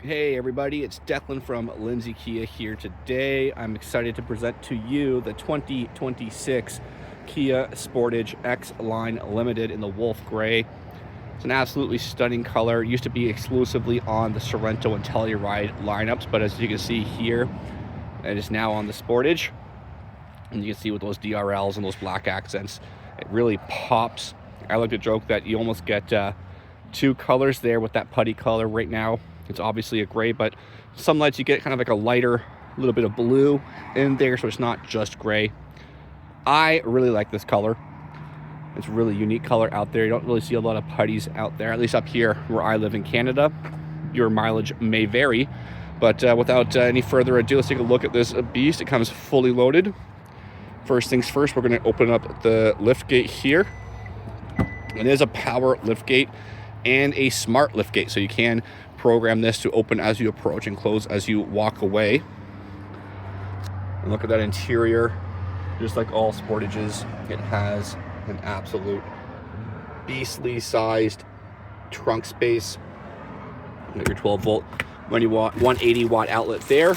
Hey everybody, it's Declan from Lindsay Kia here today. I'm excited to present to you the 2026 Kia Sportage X Line Limited in the Wolf Gray. It's an absolutely stunning color. It used to be exclusively on the Sorento and Telluride lineups, but as you can see here, it is now on the Sportage. And you can see with those DRLs and those black accents, it really pops. I like to joke that you almost get two colors there with that putty color right now. It's obviously a gray, but some lights you get kind of like a lighter, little bit of blue in there, so it's not just gray. I really like this color. It's a really unique color out there. You don't really see a lot of putties out there, at least up here where I live in Canada. Your mileage may vary, but without any further ado, let's take a look at this beast. It comes fully loaded. First things first, we're going to open up the lift gate here. It is a power lift gate and a smart lift gate, so you can program this to open as you approach and close as you walk away. And look at that interior. Just like all Sportages, it has an absolute beastly sized trunk space. You got your 12 volt 180 watt outlet there.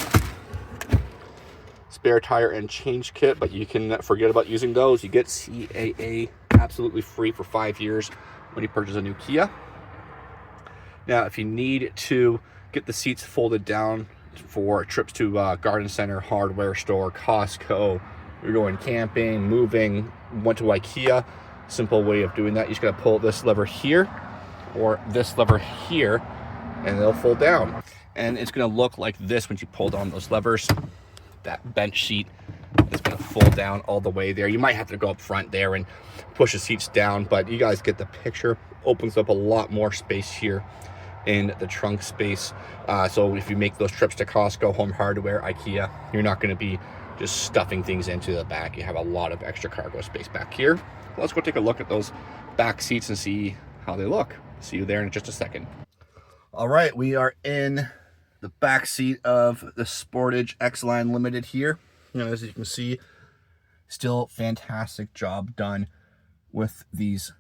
Spare tire and change kit, but you can forget about using those. You get CAA absolutely free for 5 years when you purchase a new Kia. Now, if you need to get the seats folded down for trips to garden center, hardware store, Costco, you're going camping, moving, went to IKEA, simple way of doing that. You just gotta pull this lever here or this lever here, and they'll fold down. And it's gonna look like this when you pull down those levers. That bench seat is gonna fold down all the way there. You might have to go up front there and push the seats down, but you guys get the picture. Opens up a lot more space here in the trunk space. So if you make those trips to Costco, Home Hardware, IKEA, you're not gonna be just stuffing things into the back. You have a lot of extra cargo space back here. Let's go take a look at those back seats and see how they look. See you there in just a second. All right, we are in the back seat of the Sportage X Line Limited here. You know, as you can see, still fantastic job done with these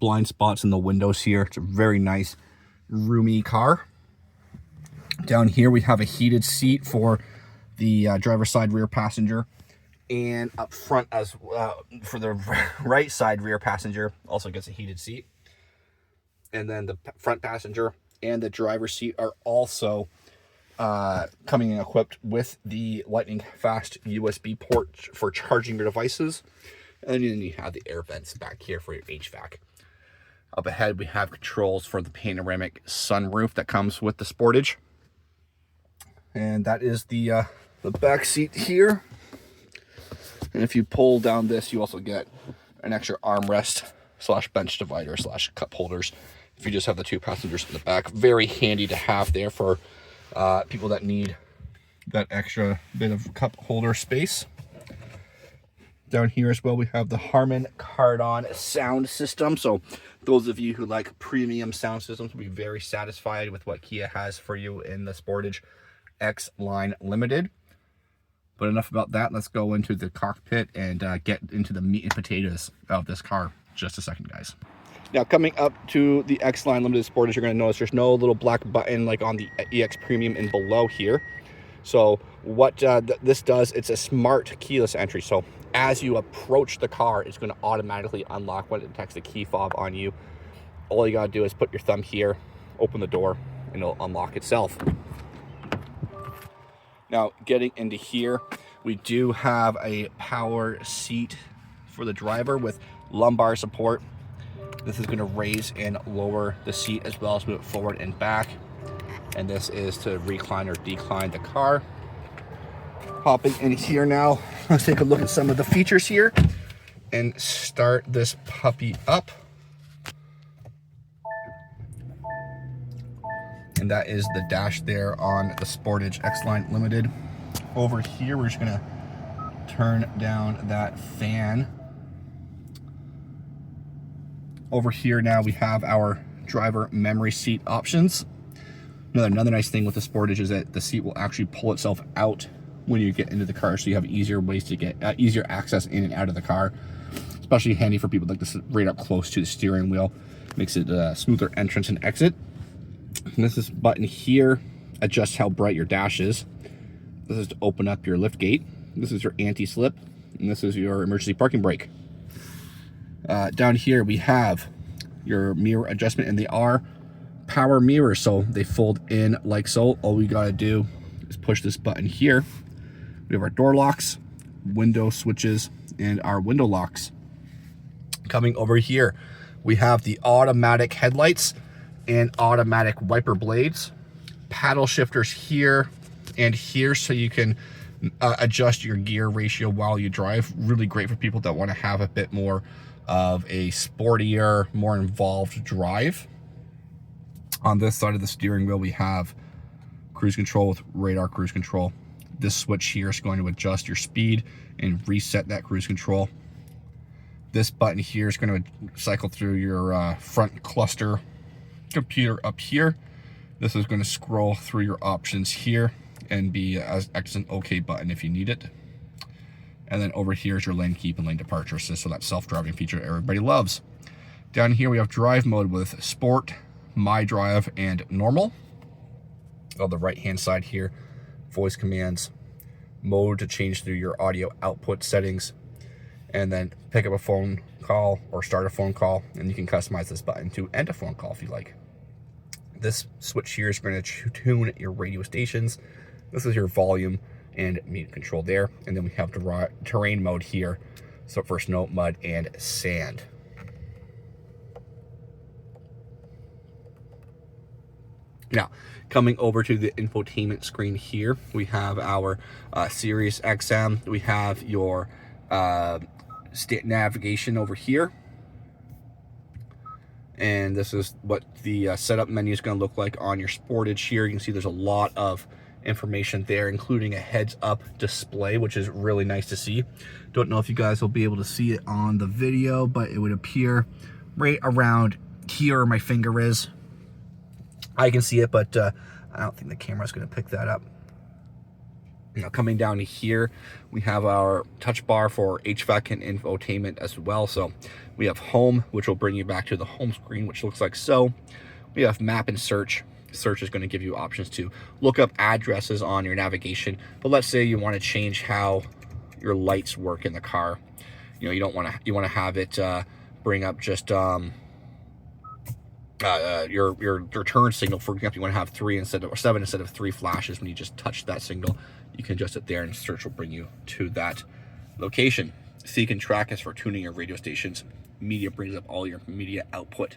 blind spots in the windows here. It's a very nice, roomy car. Down here we have a heated seat for the driver's side rear passenger, and up front as for the right side rear passenger also gets a heated seat. And then the front passenger and the driver's seat are also coming in equipped with the lightning fast USB port for charging your devices. And then you have the air vents back here for your HVAC. Up ahead, we have controls for the panoramic sunroof that comes with the Sportage. And that is the back seat here. And if you pull down this, you also get an extra armrest / bench divider / cup holders. If you just have the two passengers in the back, very handy to have there for people that need that extra bit of cup holder space. Down here as well, we have the Harman Kardon sound system. So those of you who like premium sound systems will be very satisfied with what Kia has for you in the Sportage X Line Limited. But enough about that. Let's go into the cockpit and get into the meat and potatoes of this car. Just a second, guys. Now, coming up to the X Line Limited Sportage, you're going to notice there's no little black button like on the EX Premium and below here. So what this does, it's a smart keyless entry. So as you approach the car, it's going to automatically unlock when it detects the key fob on you. All you got to do is put your thumb here, open the door, and it'll unlock itself. Now, getting into here, we do have a power seat for the driver with lumbar support. This is going to raise and lower the seat as well as move it forward and back. And this is to recline or decline the car. Hopping in here now, let's take a look at some of the features here and start this puppy up. And that is the dash there on the Sportage X Line Limited. Over here, we're just going to turn down that fan. Over here now we have our driver memory seat options. Another nice thing with the Sportage is that the seat will actually pull itself out when you get into the car, so you have easier ways to get easier access in and out of the car. Especially handy for people like to sit right up close to the steering wheel. Makes it a smoother entrance and exit. And this button here adjusts how bright your dash is. This is to open up your lift gate. This is your anti-slip, and this is your emergency parking brake. Down here we have your mirror adjustment, and they are power mirrors, so they fold in like so. All we gotta do is push this button here. We have our door locks, window switches, and our window locks. Coming over here, we have the automatic headlights and automatic wiper blades, paddle shifters here and here, so you can adjust your gear ratio while you drive. Really great for people that want to have a bit more of a sportier, more involved drive. On this side of the steering wheel, we have cruise control with radar cruise control. This switch here is going to adjust your speed and reset that cruise control. This button here is going to cycle through your front cluster computer up here. This is going to scroll through your options here and be as an OK button if you need it. And then over here is your lane keep and lane departure assist, so that self-driving feature everybody loves. Down here we have drive mode with sport, my drive, and normal. On the right hand side here, voice commands, mode to change through your audio output settings, and then pick up a phone call or start a phone call, and you can customize this button to end a phone call if you like. This switch here is going to tune your radio stations. This is your volume and mute control there. And then we have the terrain mode here, so for snow, mud, and sand. Now, coming over to the infotainment screen here, we have our Sirius XM. We have your navigation over here. And this is what the setup menu is going to look like on your Sportage here. You can see there's a lot of information there, including a heads-up display, which is really nice to see. Don't know if you guys will be able to see it on the video, but it would appear right around here where my finger is. I can see it, but I don't think the camera's going to pick that up. Now, coming down here, we have our touch bar for HVAC and infotainment as well. So we have home, which will bring you back to the home screen, which looks like so. We have map and search. Search is going to give you options to look up addresses on your navigation. But let's say you want to change how your lights work in the car. You know, you want to have it bring up just your turn signal. For example, you want to have 7 instead of 3 flashes. When you just touch that signal, you can adjust it there, and search will bring you to that location. Seek and track is for tuning your radio stations. Media brings up all your media output.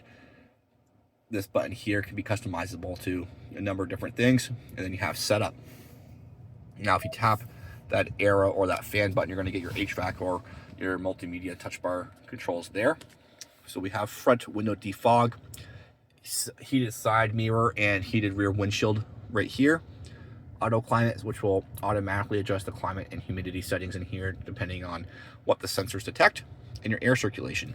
This button here can be customizable to a number of different things. And then you have setup. Now, if you tap that arrow or that fan button, you're going to get your HVAC or your multimedia touch bar controls there. So we have front window defog, heated side mirror, and heated rear windshield right here. Auto climate, which will automatically adjust the climate and humidity settings in here depending on what the sensors detect, and your air circulation.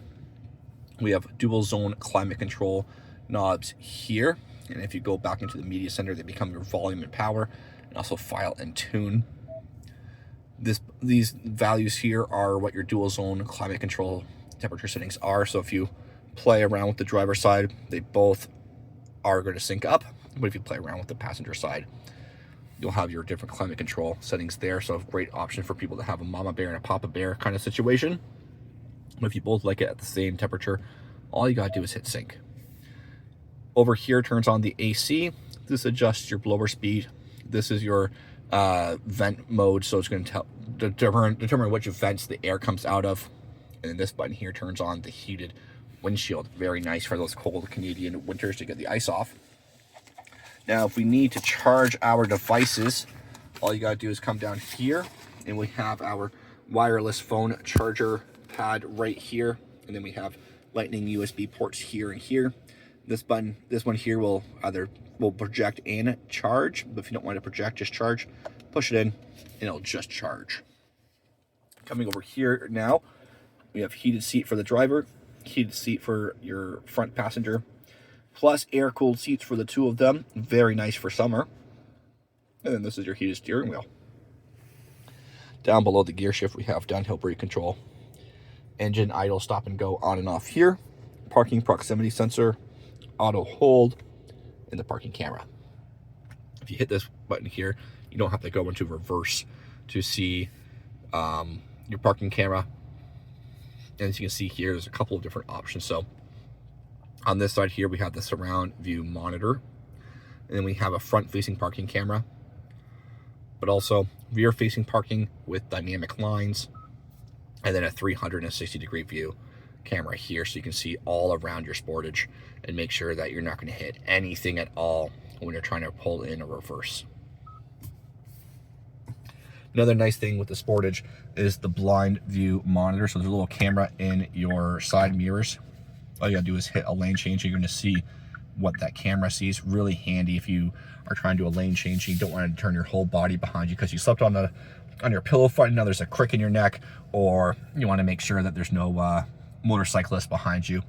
We have dual zone climate control knobs here, and if you go back into the media center, they become your volume and power, and also file and tune. These values here are what your dual zone climate control temperature settings are. So if you play around with the driver's side, they both are going to sync up. But if you play around with the passenger side, you'll have your different climate control settings there. So a great option for people that have a mama bear and a papa bear kind of situation. But if you both like it at the same temperature, all you got to do is hit sync. Over here turns on the AC. This adjusts your blower speed. This is your vent mode, so it's going to determine which vents the air comes out of. And then this button here turns on the heated windshield. Very nice for those cold Canadian winters to get the ice off. Now, if we need to charge our devices, all you got to do is come down here, and we have our wireless phone charger pad right here. And then we have Lightning USB ports here and here. This one here will project and charge, but if you don't want to project, just charge. Push it in, and it'll just charge. Coming over here now, we have heated seat for the driver, heated seat for your front passenger, plus air-cooled seats for the two of them. Very nice for summer. And then this is your heated steering wheel. Down below the gear shift, we have downhill brake control, engine idle, stop and go, on and off here, parking proximity sensor, auto hold, in the parking camera. If you hit this button here, you don't have to go into reverse to see your parking camera. And as you can see here, there's a couple of different options. So on this side here, we have the surround view monitor, and then we have a front facing parking camera, but also rear facing parking with dynamic lines, and then a 360-degree view camera here, so you can see all around your Sportage and make sure that you're not going to hit anything at all when you're trying to pull in or reverse. Another nice thing with the Sportage is the blind view monitor. So there's a little camera in your side mirrors. All you gotta do is hit a lane change. You're gonna see what that camera sees. Really handy if you are trying to do a lane change and you don't want to turn your whole body behind you because you slept on your pillow fight. Now there's a crick in your neck, or you want to make sure that there's no motorcyclist behind you.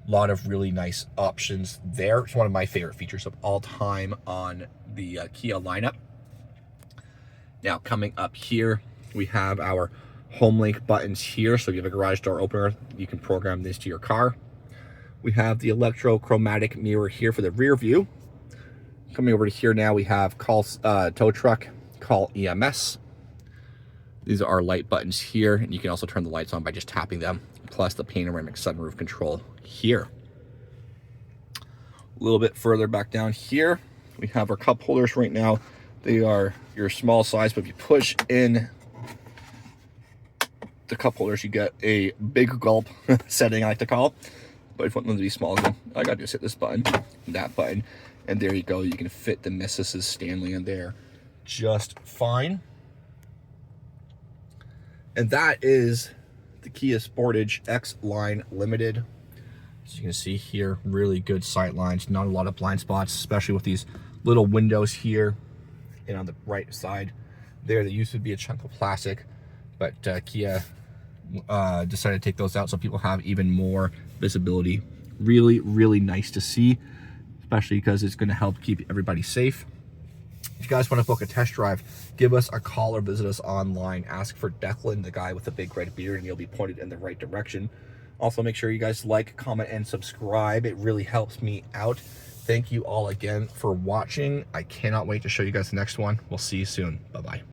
A lot of really nice options there. It's one of my favorite features of all time on the Kia lineup. Now coming up here, we have our home link buttons here. So if you have a garage door opener, you can program this to your car. We have the electrochromatic mirror here for the rear view. Coming over to here now, we have call tow truck, call EMS. These are our light buttons here, and you can also turn the lights on by just tapping them, plus the panoramic sunroof control here. A little bit further back down here, we have our cup holders right now. They are your small size, but if you push in the cup holders, you get a big gulp setting, I like to call. But if you want them to be small, I gotta just hit this button, that button, and there you go. You can fit the Mrs. Stanley in there just fine. And that is the Kia Sportage X Line Limited. As you can see here, really good sight lines, not a lot of blind spots, especially with these little windows here. And on the right side there, there used to be a chunk of plastic, but Kia decided to take those out so people have even more visibility. Really, really nice to see, especially because it's going to help keep everybody safe. If you guys want to book a test drive, give us a call or visit us online. Ask for Declan, the guy with the big red beard, and you'll be pointed in the right direction. Also, make sure you guys like, comment, and subscribe. It really helps me out. Thank you all again for watching. I cannot wait to show you guys the next one. We'll see you soon. Bye-bye.